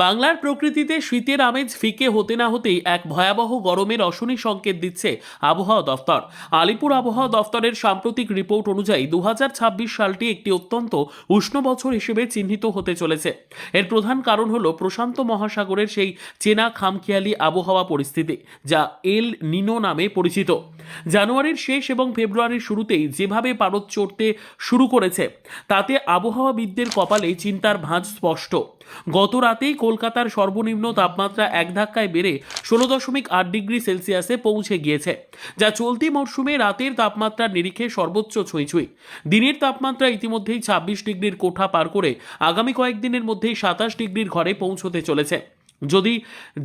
বাংলার প্রকৃতিতে শীতের আমেজ ফিকে হতে না হতেই এক ভয়াবহ গরমের অশনি সংকেত দিচ্ছে আবহাওয়া দফতর। আলিপুর আবহাওয়া দফতরের সাম্প্রতিক রিপোর্ট অনুযায়ী 2026 সালটি একটি অত্যন্ত উষ্ণ বছর হিসেবে চিহ্নিত হতে চলেছে। এর প্রধান কারণ হলো প্রশান্ত মহাসাগরের সেই চেনা খামখেয়ালি আবহাওয়া পরিস্থিতি, যা এল নিনো নামে পরিচিত। জানুয়ারির শেষ এবং ফেব্রুয়ারির শুরুতেই যেভাবে পারদ চড়তে শুরু করেছে, তাতে আবহাওয়াবিদদের কপালে চিন্তার ভাঁজ স্পষ্ট। গত রাতেই কলকাতার সর্বনিম্ন তাপমাত্রা এক ধাক্কায় বেড়ে 16.8 ডিগ্রি সেলসিয়াসে পৌঁছে গিয়েছে, যা চলতি মরশুমে রাতের তাপমাত্রার নিরিখে সর্বোচ্চ ছুঁই। দিনের তাপমাত্রা ইতিমধ্যেই 26 ডিগ্রির কোঠা পার করে আগামী কয়েকদিনের মধ্যেই 27 ডিগ্রির ঘরে পৌঁছতে চলেছে। যদি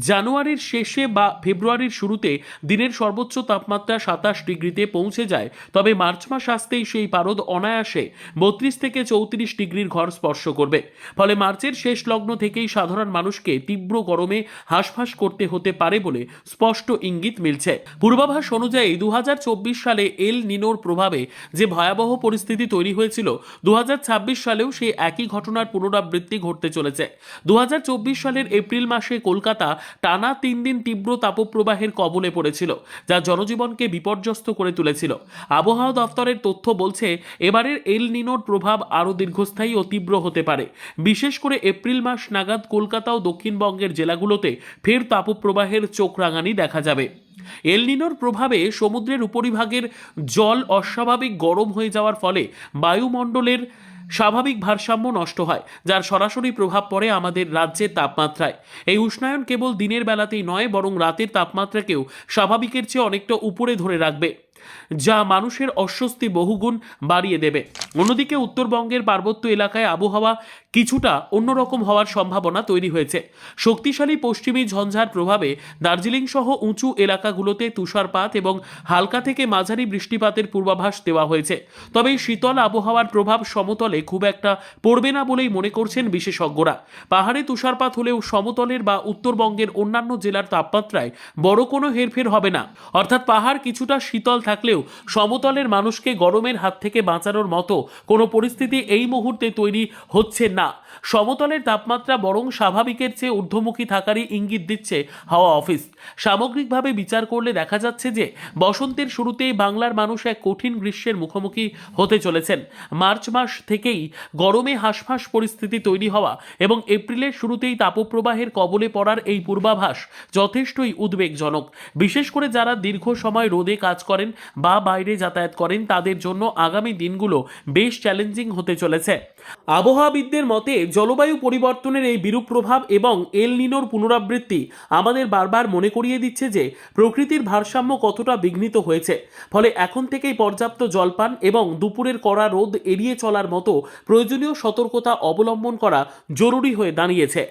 জানুয়ারির শেষে বা ফেব্রুয়ারির শুরুতে দিনের সর্বোচ্চ তাপমাত্রা 27 ডিগ্রিতে পৌঁছে যায়, তবে মার্চ মাস আসতেই সেই পারদ অনায়াসে 32 থেকে 34 ডিগ্রির ঘর স্পর্শ করবে। ফলে মার্চের শেষ লগ্ন থেকেই সাধারণ মানুষকে তীব্র গরমে হাঁসফাঁস করতে হতে পারে বলে স্পষ্ট ইঙ্গিত মিলছে। পূর্বাভাস অনুযায়ী 2024 সালে এল নিনোর প্রভাবে যে ভয়াবহ পরিস্থিতি তৈরি হয়েছিল, 2026 সালেও সেই একই ঘটনার পুনরাবৃত্তি ঘটতে চলেছে। 2024 সালের এপ্রিল মাসে কলকাতা টানা 3 দিন তীব্র তাপপ্রবাহের কবলে পড়েছিল, যা জনজীবনকে বিপর্যস্ত করে তুলেছিল। আবহাওয়া দফতরের তথ্য বলছে, এবারের এল নিনোর প্রভাব আরও দীর্ঘস্থায়ী ও তীব্র হতে পারে। বিশেষ করে এপ্রিল মাস নাগাদ কলকাতা ও দক্ষিণবঙ্গের জেলাগুলোতে ফের তাপপ্রবাহের চোখ রাঙানি দেখা যাবে। এল নিনোর প্রভাবে সমুদ্রের উপরিভাগের জল অস্বাভাবিক গরম হয়ে যাওয়ার ফলে বায়ুমণ্ডলের স্বাভাবিক ভারসাম্য নষ্ট হয়, যার সরাসরি প্রভাব পড়ে আমাদের রাজ্যের তাপমাত্রায়। এই উষ্ণায়ন কেবল দিনের বেলাতেই নয়, বরং রাতের তাপমাত্রাকেও স্বাভাবিকের চেয়ে অনেকটা উপরে ধরে রাখবে, যা মানুষের অস্বস্তি বহুগুণ বাড়িয়ে দেবে। অন্যদিকে উত্তরবঙ্গের পার্বত্য এলাকায় আবহাওয়া কিছুটা অন্যরকম হওয়ার সম্ভাবনা তৈরি হয়েছে। শক্তিশালী পশ্চিমী ঝঞ্ঝার প্রভাবে দার্জিলিং সহ উঁচু এলাকাগুলোতে তুষারপাত এবং হালকা থেকে মাঝারি বৃষ্টিপাতের পূর্বাভাস দেওয়া হয়েছে। তবে এই শীতল আবহাওয়ার প্রভাব সমতলে খুব একটা পড়বে না বলেই মনে করছেন বিশেষজ্ঞরা। পাহাড়ে তুষারপাত হলেও সমতলের বা উত্তরবঙ্গের অন্যান্য জেলার তাপমাত্রায় বড় কোনো হেরফের হবে না। অর্থাৎ পাহাড় কিছুটা শীতল থাকলেও সমতলের মানুষকে গরমের হাত থেকে বাঁচানোর মতো কোনো পরিস্থিতি এই মুহূর্তে তৈরি হচ্ছে না। সমতলের তাপমাত্রা বরং স্বাভাবিকের চেয়ে ঊর্ধ্বমুখী থাকারই ইঙ্গিত দিচ্ছে হাওয়া অফিস। সামগ্রিকভাবে বিচার করলে দেখা যাচ্ছে যে বসন্তের শুরুতেই বাংলার মানুষ এক কঠিন গ্রীষ্মের মুখোমুখি হতে চলেছেন। মার্চ মাস থেকেই গরমে হাঁসফাঁস পরিস্থিতি তৈরি হওয়া এবং এপ্রিলের শুরুতেই তাপপ্রবাহের কবলে পড়ার এই পূর্বাভাস যথেষ্টই উদ্বেগজনক। বিশেষ করে যারা দীর্ঘ সময় রোদে কাজ করেন বা বাইরে যাতায়াত করেন, তাদের জন্য আগামী দিনগুলো বেশ চ্যালেঞ্জিং হতে চলেছে। আবহাওয়াবিদদের মতে জলবায়ু পরিবর্তনের এই বিরূপ প্রভাব এবং এল নিনোর পুনরাবৃত্তি আমাদের বারবার মনে করিয়ে দিচ্ছে যে প্রকৃতির ভারসাম্য কতটা বিঘ্নিত হয়েছে। ফলে এখন থেকেই পর্যাপ্ত জলপান এবং দুপুরের কড়া রোদ এড়িয়ে চলার মতো প্রয়োজনীয় সতর্কতা অবলম্বন করা জরুরি হয়ে দাঁড়িয়েছে।